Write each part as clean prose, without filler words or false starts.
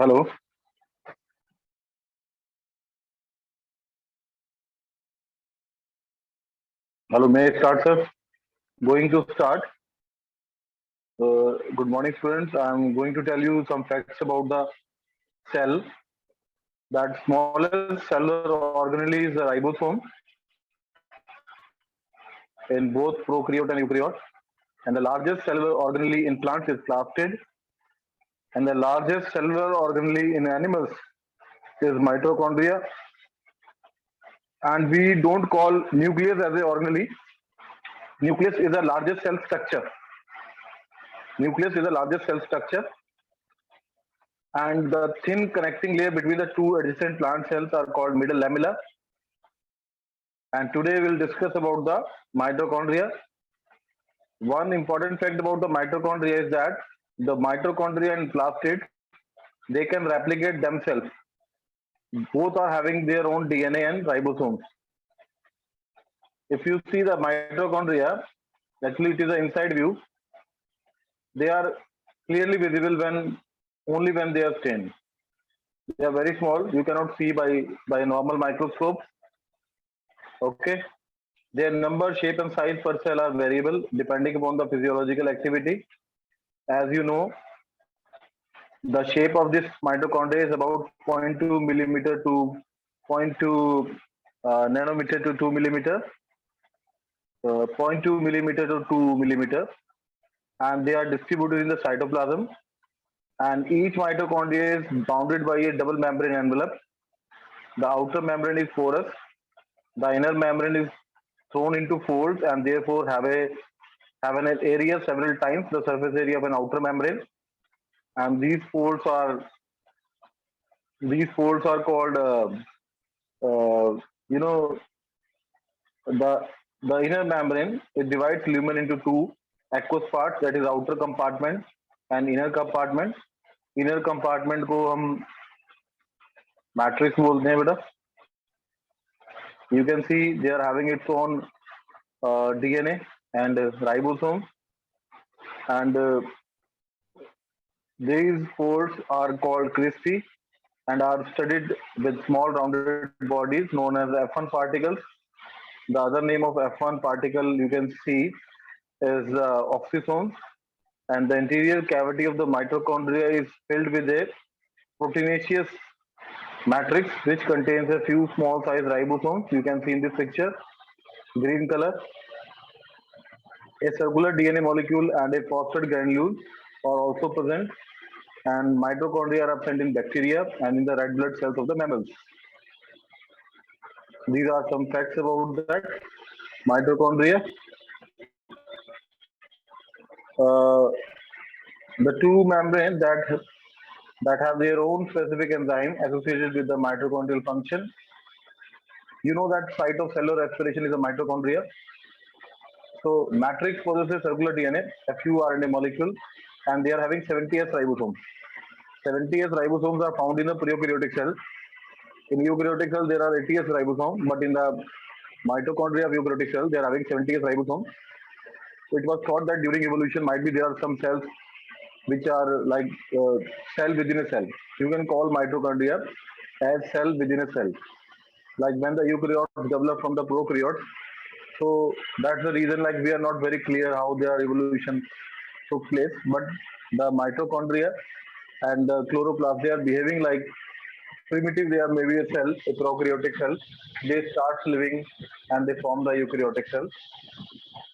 Hello. Hello, may I start, sir? Going to start. Good morning, students. I'm going to tell you some facts about the cell. That smallest cellular organelle is the ribosome in both prokaryote and eukaryote. And the largest cellular organelle in plants is plastid. And the largest cellular organelle in animals is mitochondria. And we don't call nucleus as a organelle. Nucleus is the largest cell structure. Nucleus is the largest cell structure, and the thin connecting layer between the two adjacent plant cells are called middle lamella. And today we'll discuss about the mitochondria. One important fact about the mitochondria is that the mitochondria and plastid, they can replicate themselves. Both are having their own DNA and ribosomes. If you see the mitochondria, actually it is an inside view. They are clearly visible only when they are stained. They are very small. You cannot see by a normal microscope. Okay. Their number, shape, and size per cell are variable depending upon the physiological activity. As you know, the shape of this mitochondria is about 0.2 millimeter to zero point 0.2 nanometer to 2 millimeter, 0.2 millimeter to 2 millimeter, and they are distributed in the cytoplasm. And each mitochondria is bounded by a double membrane envelope. The outer membrane is porous. The inner membrane is thrown into folds and therefore have an area several times the surface area of an outer membrane. And these folds are called you know the the inner membrane. It divides lumen into two aqueous parts, that is outer compartment and inner compartment. Inner compartment को हम matrix बोलते हैं बेटा. You can see they are having its own DNA and ribosome, and these folds are called crispy and are studded with small rounded bodies known as F1 particles. The other name of F1 particle you can see is oxysomes, and the interior cavity of the mitochondria is filled with a proteinaceous matrix which contains a few small size ribosomes. You can see in this picture, green color. A circular DNA molecule and a phosphate granule are also present, and mitochondria are absent in bacteria and in the red blood cells of the mammals. These are some facts about that mitochondria. Uh, the two membranes that have their own specific enzyme associated with the mitochondrial function. You know that site of cellular respiration is a mitochondria. So matrix possesses circular DNA, a few RNA molecule, and they are having 70S ribosomes. 70S ribosomes are found in the prokaryotic cell. In eukaryotic cell, there are 80S ribosomes, but in the mitochondria of eukaryotic cell, they are having 70S ribosomes. It was thought that during evolution might be there are some cells which are like cell within a cell. You can call mitochondria as cell within a cell. Like when the eukaryotes develop from the prokaryotes. So that's the reason like we are not very clear how their evolution took place. But the mitochondria and the chloroplast, they are behaving like primitive. They are maybe a cell, a prokaryotic cell. They start living and they form the eukaryotic cell.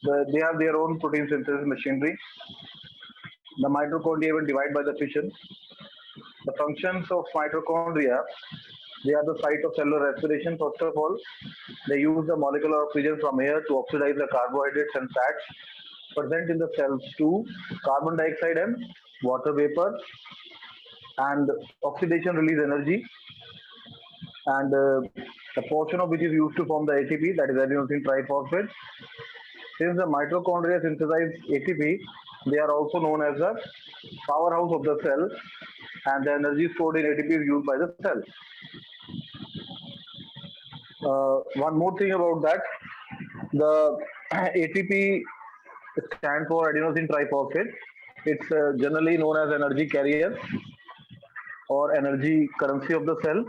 They have their own protein synthesis machinery. The mitochondria even divide by the fission. The functions of mitochondria, they are the site of cellular respiration. First of all, they use the molecular oxygen from air to oxidize the carbohydrates and fats present in the cells to carbon dioxide and water vapor, and oxidation release energy, and a portion of which is used to form the ATP, that is adenosine triphosphate. Since the mitochondria synthesize ATP, they are also known as the powerhouse of the cell, and the energy stored in ATP is used by the cell. One more thing about that, the ATP stands for adenosine triphosphate. It's generally known as energy carrier. or energy currency of the cell.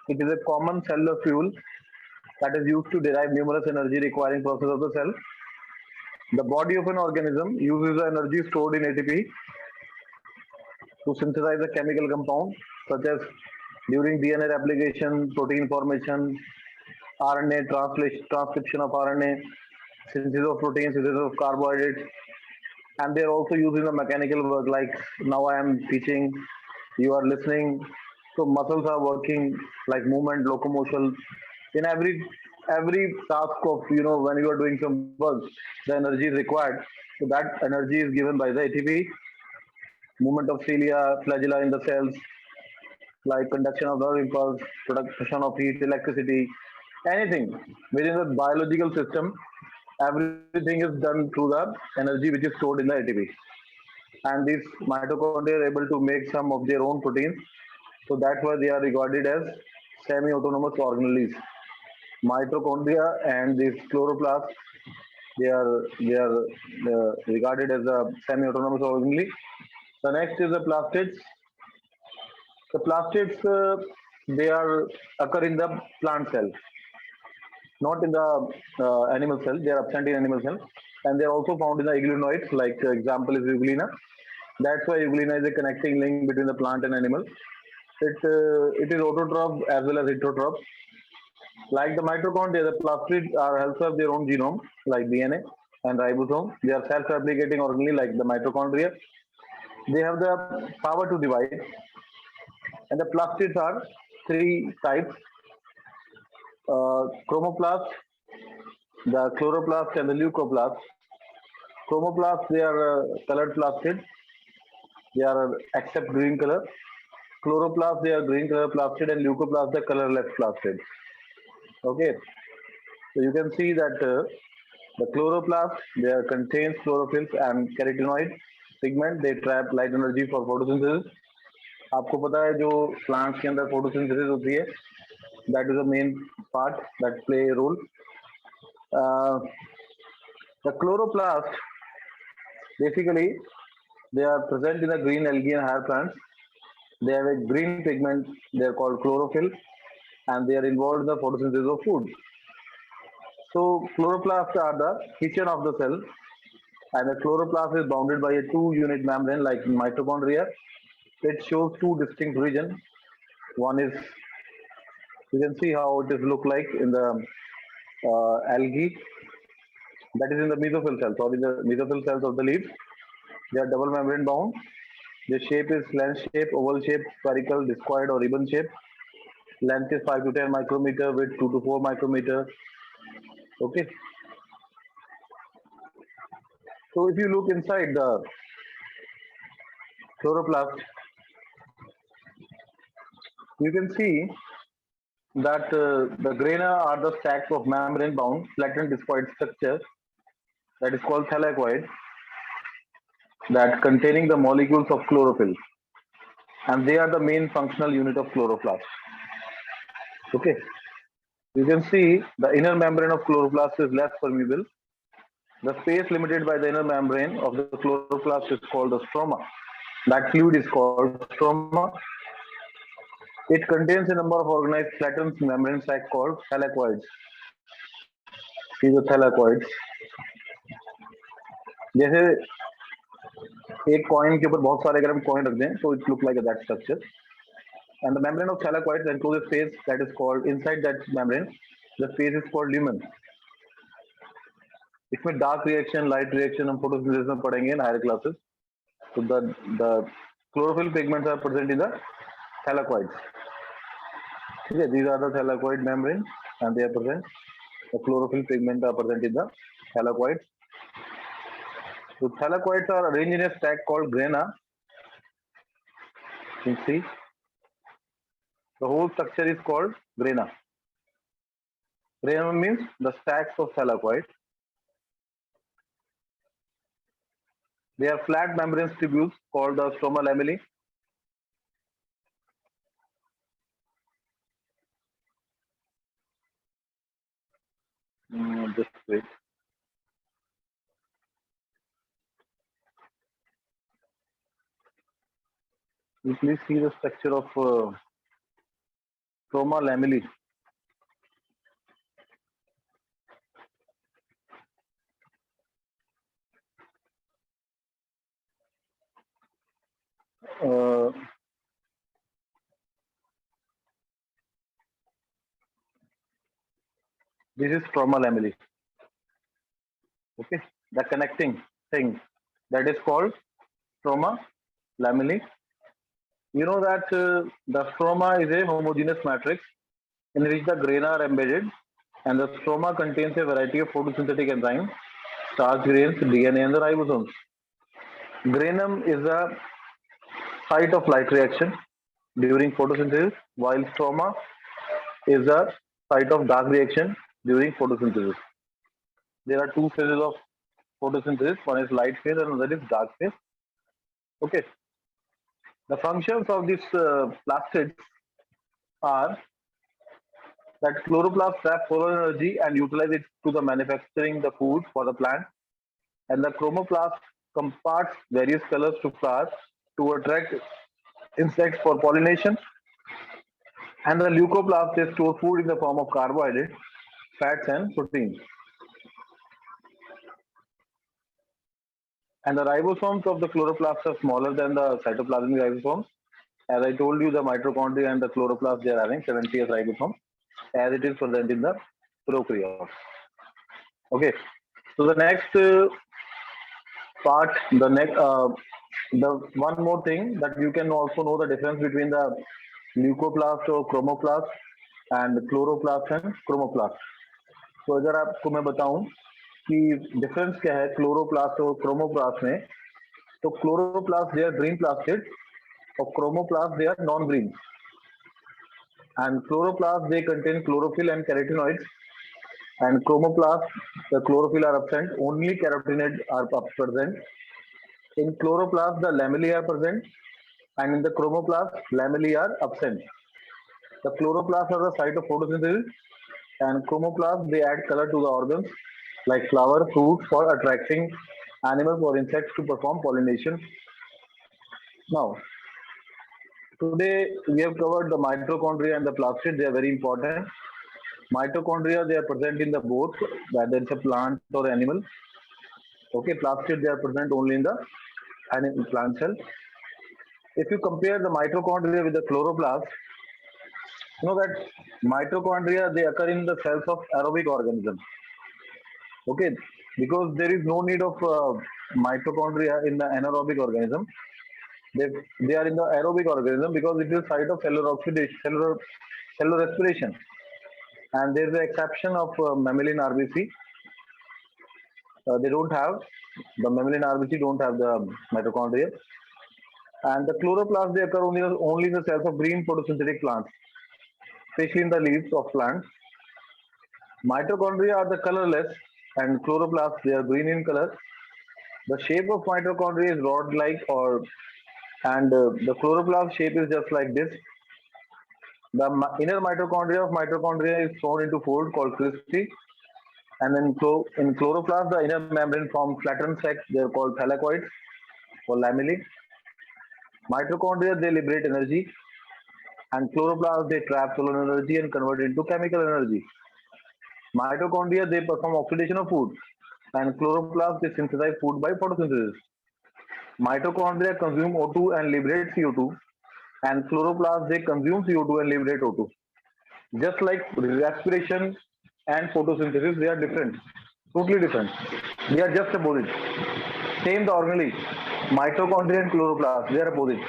It is a common cellular fuel that is used to derive numerous energy requiring process of the cell. The body of an organism uses the energy stored in ATP to synthesize a chemical compound such as during DNA replication, protein formation, RNA transcription of RNA, synthesis of protein, synthesis of carbohydrates, and they're also used in the mechanical work. Like now, I am teaching, you are listening, so muscles are working like movement, locomotion. In every task of when you are doing some work, the energy is required. So that energy is given by the ATP, movement of cilia, flagella in the cells, like conduction of nerve impulse, production of heat, electricity, anything within the biological system, everything is done through the energy which is stored in the ATP. And these mitochondria are able to make some of their own proteins. So that's why they are regarded as semi-autonomous organelles. Mitochondria and these chloroplasts, they are regarded as a semi-autonomous organelle. The next is the plastids. The plastids, they are occur in the plant cell, not in the animal cell. They are absent in animal cell, and they are also found in the euglenoids. Like example is euglena. That's why euglena is a connecting link between the plant and animal. It is autotroph as well as heterotroph. Like the mitochondria, the plastids are also have their own genome, like DNA and ribosome. They are self-replicating organelle like the mitochondria. They have the power to divide, and the plastids are three types: chromoplast, the chloroplast, and the leucoplast. Chromoplast, they are colored plastids. They are except green color. Chloroplast, they are green color plastid, and leucoplast, the colorless plastid. Okay, so you can see that the chloroplast, they are contains chlorophylls and carotenoid pigment. They trap light energy for photosynthesis. आपको पता है जो plants के अंदर photosynthesis होती है, that is the main part that play a role. Uh, the chloroplast, basically, they are present in the green algae and higher plants. They have a green pigment. They are called chlorophyll, and they are involved in the photosynthesis of food. So chloroplasts are the kitchen of the cell, and the chloroplast is bounded by a two-unit membrane like mitochondria. It shows two distinct regions. One is, you can see how it is look like in the algae, that is in the mesophyll cells, or in the mesophyll cells of the leaves. They are double membrane bound. The shape is lens shape, oval shape, spherical, discoid, or ribbon shape. Length is 5 to 10 micrometer, width 2 to 4 micrometer. Okay. So if you look inside the chloroplast, you can see that the grana are the stacks of membrane-bound, flattened discoid structure that is called thylakoid, that containing the molecules of chlorophyll, and they are the main functional unit of chloroplast. Okay, you can see the inner membrane of chloroplast is less permeable. The space limited by the inner membrane of the chloroplast is called the stroma. That fluid is called stroma. It contains a number of organized flattened membrane sacs called thylakoids. These are thylakoids. जैसे एक coin के ऊपर बहुत सारे अगर हम coin रख दें तो it look like that structure and the membrane of thylakoids encloses space that is called inside that membrane the space is called lumen. इसमें डार्क रिएक्शन लाइट रिएक्शन हम फोटोसिंथेसिस में पढ़ेंगे in higher classes. So the chlorophyll pigments are present in the thylakoids. Okay, these are the thylakoid membrane and they are present. The chlorophyll pigments are present in the thylakoids. So thylakoids are arranged in a stack called grana. You see, the whole structure is called grana. Grana means the stacks of thylakoids. They are flat membrane tubules called the stroma lamellae. Just wait. You please see the structure of stroma lamellae. Uh, this is stroma lamellae. Okay, the connecting thing that is called stroma lamellae. You know that the stroma is a homogeneous matrix in which the grain are embedded, and the stroma contains a variety of photosynthetic enzymes, starch grains, DNA, and the ribosomes. Granum is a site of light reaction during photosynthesis, while stroma is a site of dark reaction during photosynthesis. There are two phases of photosynthesis. One is light phase and another is dark phase. Okay. The functions of these plastids are that chloroplast trap solar energy and utilize it to the manufacturing the food for the plant, and the chromoplast comparts various colors to flowers to attract insects for pollination, and the leucoplast they store food in the form of carbohydrates, fats, and proteins. And the ribosomes of the chloroplast are smaller than the cytoplasmic ribosomes. As I told you, the mitochondria and the chloroplast they are having 70 ribosomes, as it is present in the prokaryotes. Okay. So the next part, the one more thing that you can also know the difference between the leucoplast or chromoplast and chloroplast and chromoplast. तो अगर आपको मैं बताऊं कि difference क्या है chloroplast और chromoplast में, तो chloroplast they are green plastid और chromoplast they are non-green, and chloroplast they contain chlorophyll and carotenoids, and chromoplast the chlorophyll are absent, only carotenoids are present. In chloroplast the lamellae are present, and in the chromoplast lamellae are absent. The chloroplast are the site of photosynthesis, and chromoplast they add color to the organs like flower, fruit for attracting animals or insects to perform pollination. Now, today we have covered the mitochondria and the plastid. They are very important. Mitochondria they are present in the both, whether it's a plant or animal. Okay, plastid they are present only in the animal plant cell. If you compare the mitochondria with the chloroplast, you know that mitochondria they occur in the cells of aerobic organisms. Okay, because there is no need of mitochondria in the anaerobic organism. They, they are in the aerobic organism because it is site of cellular oxidation, cellular respiration. And there is an exception of mammalian RBC. They don't have the mammalian RBC don't have the mitochondria. And the chloroplast they occur only in the cells of green photosynthetic plants, especially in the leaves of plants. Mitochondria are the colorless, and chloroplasts they are green in color. The shape of mitochondria is rod-like, or and the chloroplast shape is just like this. The inner mitochondria of mitochondria is thrown into fold called cristae, and in chloroplast the inner membrane forms flattened sacs. They are called thylakoids or lamellae. Mitochondria they liberate energy, and chloroplast they trap solar energy and convert it into chemical energy. Mitochondria they perform oxidation of food, and chloroplast they synthesize food by photosynthesis. Mitochondria consume O2 and liberate CO2, and chloroplast they consume CO2 and liberate O2. Just like respiration and photosynthesis, they are different, totally different. They are just opposite. Same the organelle, mitochondria and chloroplast, they are opposite.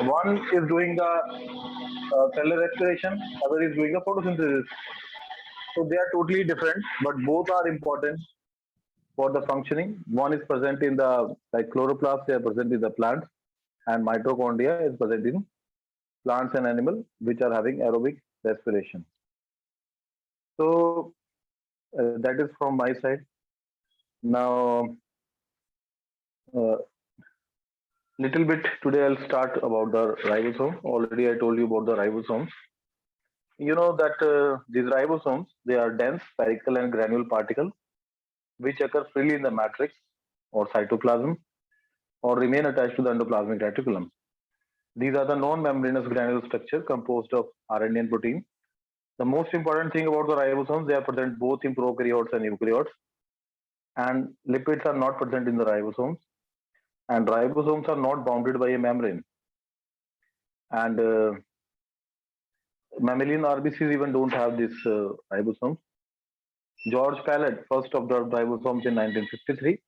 One is doing the cellular respiration, other is doing the photosynthesis. So they are totally different, but both are important for the functioning. One is present in the like chloroplast, they are present in the plants, and mitochondria is present in plants and animal which are having aerobic respiration. So that is from my side. Now, little bit today I'll start about the ribosome. Already I told you about the ribosomes. You know that these ribosomes they are dense, spherical, and granule particles which occur freely in the matrix or cytoplasm or remain attached to the endoplasmic reticulum. These are the non-membranous granular structure composed of RNA and protein. The most important thing about the ribosomes, they are present both in prokaryotes and eukaryotes, and lipids are not present in the ribosomes, and ribosomes are not bounded by a membrane. And mammalian RBCs even don't have this ribosomes. George Pallet first observed ribosomes in 1953.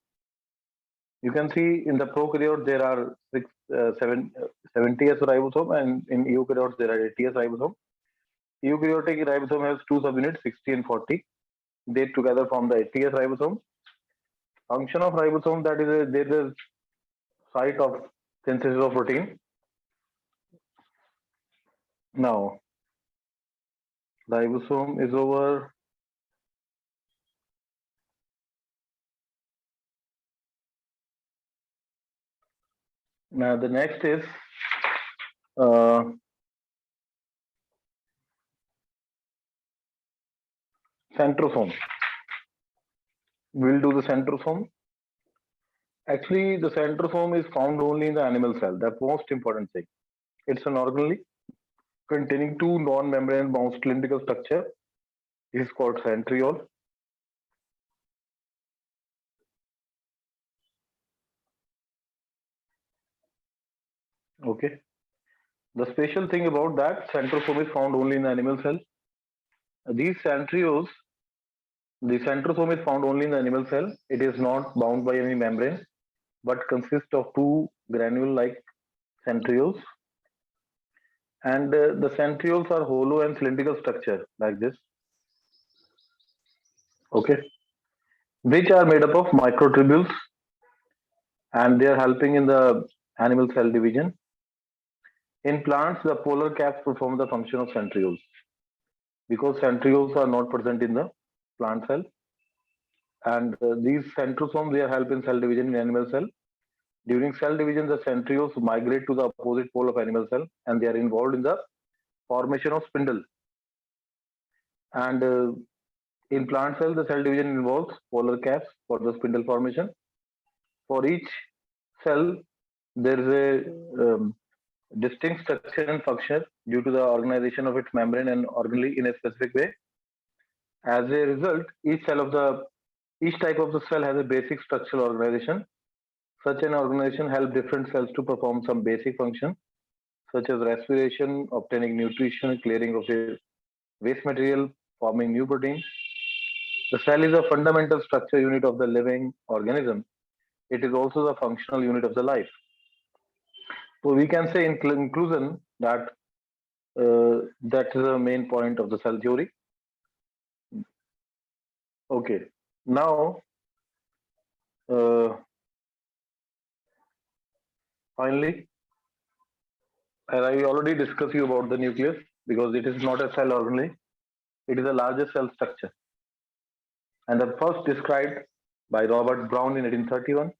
You can see in the prokaryote there are 70s ribosome, and in eukaryotes there are 80s ribosome. Eukaryotic ribosome has two subunits, 60 and 40. They together form the 80s ribosome. Function of ribosome, that is there is a site of synthesis of protein. Now, ribosome is over. Now the next is centrosome. We'll do the centrosome. Actually, the centrosome is found only in the animal cell. The most important thing. It's an organelle containing two non-membrane bound cylindrical structure. It is called centriole. Okay. The special thing about that, centrosome is found only in the animal cell. These centrioles, the centrosome is found only in the animal cell. It is not bound by any membrane, but consists of two granule-like centrioles. And the centrioles are hollow and cylindrical structure like this. Okay. Which are made up of microtubules, and they are helping in the animal cell division. In plants, the polar caps perform the function of centrioles because centrioles are not present in the plant cell. And these centrosomes, they are help in cell division in animal cell. During cell division, the centrioles migrate to the opposite pole of animal cell, and they are involved in the formation of spindle. And in plant cell, the cell division involves polar caps for the spindle formation. For each cell, there is a distinct structure and function due to the organization of its membrane and organelle in a specific way. As a result, each type of the cell has a basic structural organization. Such an organization helps different cells to perform some basic function, such as respiration, obtaining nutrition, clearing of the waste material, forming new proteins. The cell is a fundamental structure unit of the living organism. It is also the functional unit of the life. So we can say in conclusion that that is the main point of the cell theory. Okay, now finally, as I already discussed you about the nucleus, because it is not a cell organelle, it is a larger cell structure, and the first described by Robert Brown in 1831,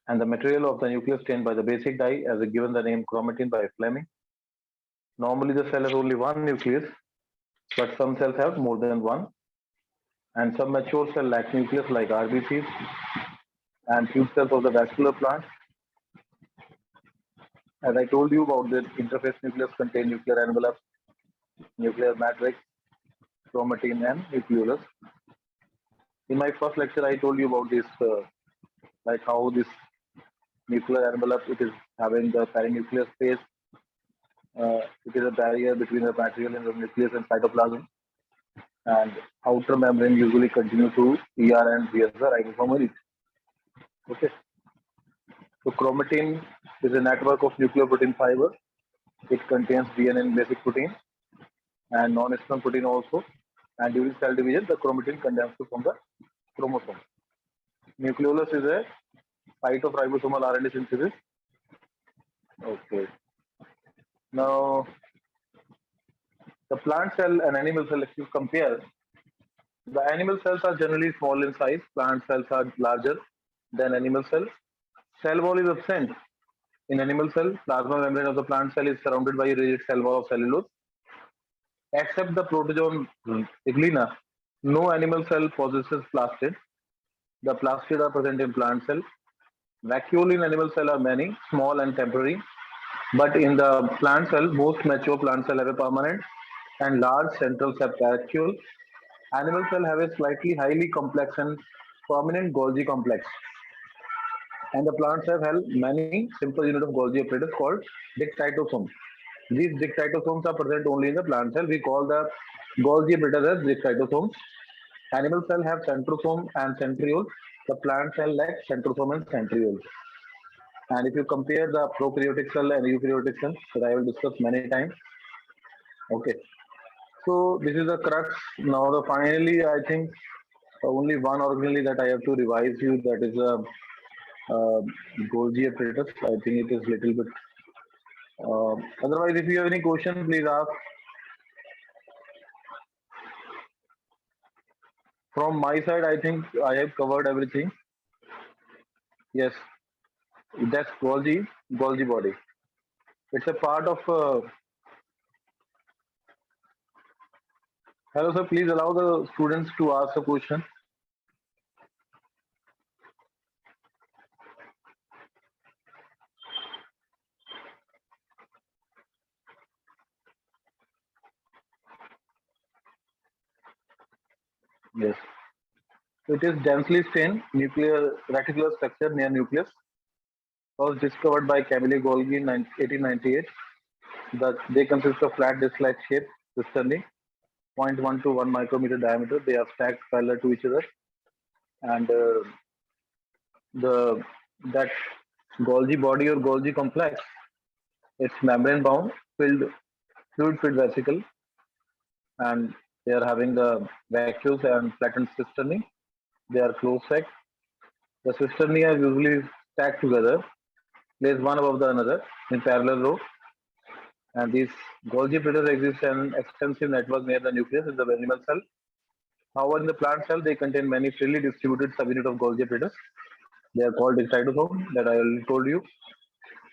and the material of the nucleus obtained by the basic dye as given the name chromatin by Fleming. Normally, the cell has only one nucleus, but some cells have more than one, and some mature cell lack nucleus like RBCs and tube cells of the vascular plant. As I told you about the interface nucleus contain nuclear envelope, nuclear matrix, chromatin, and nucleolus. In my first lecture, I told you about this, like how this nuclear envelope, it is having the perinuclear space. It is a barrier between the material in the nucleus and cytoplasm. And outer membrane usually continue to ER and here's the ribosome elite. Okay. So chromatin is a network of nucleoprotein fiber. It contains DNA and basic protein and non-external protein also. And during cell division, the chromatin condenses from the chromosome. Nucleolus is a site of ribosomal RNA synthesis. Okay. Now, the plant cell and animal cell, if you compare, the animal cells are generally small in size. Plant cells are larger than animal cells. Cell wall is absent in animal cell. Plasma membrane of the plant cell is surrounded by a rigid cell wall of cellulose. Except the protozoan Iglena, no animal cell possesses plastid. The plastid are present in plant cell. Vacuole in animal cell are many, small and temporary. But in the plant cell, most mature plant cell have a permanent and large central subcapsule. Animal cell have a slightly highly complex and prominent Golgi complex. And the plant cell have many simple unit of Golgi apparatus called dick cytosomes. These dick cytosomes are present only in the plant cell. We call the Golgi apparatus as dick cytosomes. Animal cell have centrosome and centriole. The plant cell lacks centrosome and centriole. And if you compare the prokaryotic cell and eukaryotic cell, that I will discuss many times. Okay. So this is the crux. Now the finally, I think only one organelle that I have to revise you. That is a Golgi apparatus. I think it is little bit. Otherwise, if you have any question, please ask. From my side, I think I have covered everything. Yes, that's Golgi body. It's a part of. Hello, sir. Please allow the students to ask a question. Yes. It is densely stained nuclear reticular structure near nucleus. Was discovered by Camille Golgi in 1898. They consist of flat disc-like shape cisternae, zero point 0.1 to 1 micrometer diameter. They are stacked parallel to each other, and the that Golgi body or Golgi complex, it's membrane bound, fluid filled vesicle, and they are having the vacuoles and flattened cisternae. They are close sac. The cisternae are usually stacked together, placed one above the another in parallel row. And these Golgi apparatus exist an extensive network near the nucleus in the animal cell. However, in the plant cell, they contain many freely distributed subunits of Golgi apparatus. They are called cytosome that I already told you.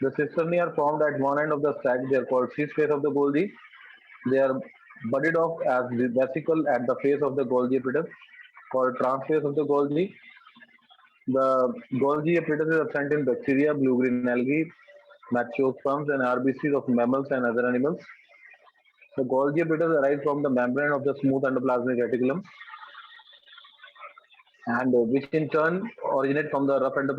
The cisternae are formed at one end of the stack. They are called C-space of the Golgi. They are budded off as the vesicle at the face of the Golgi apparatus, called transface of the Golgi. The Golgi apparatus is absent in bacteria, blue-green algae, mammals, and RBCs of mammals and other animals. The Golgi apparatus arise from the membrane of the smooth endoplasmic reticulum, and which in turn originate from the rough endoplasmic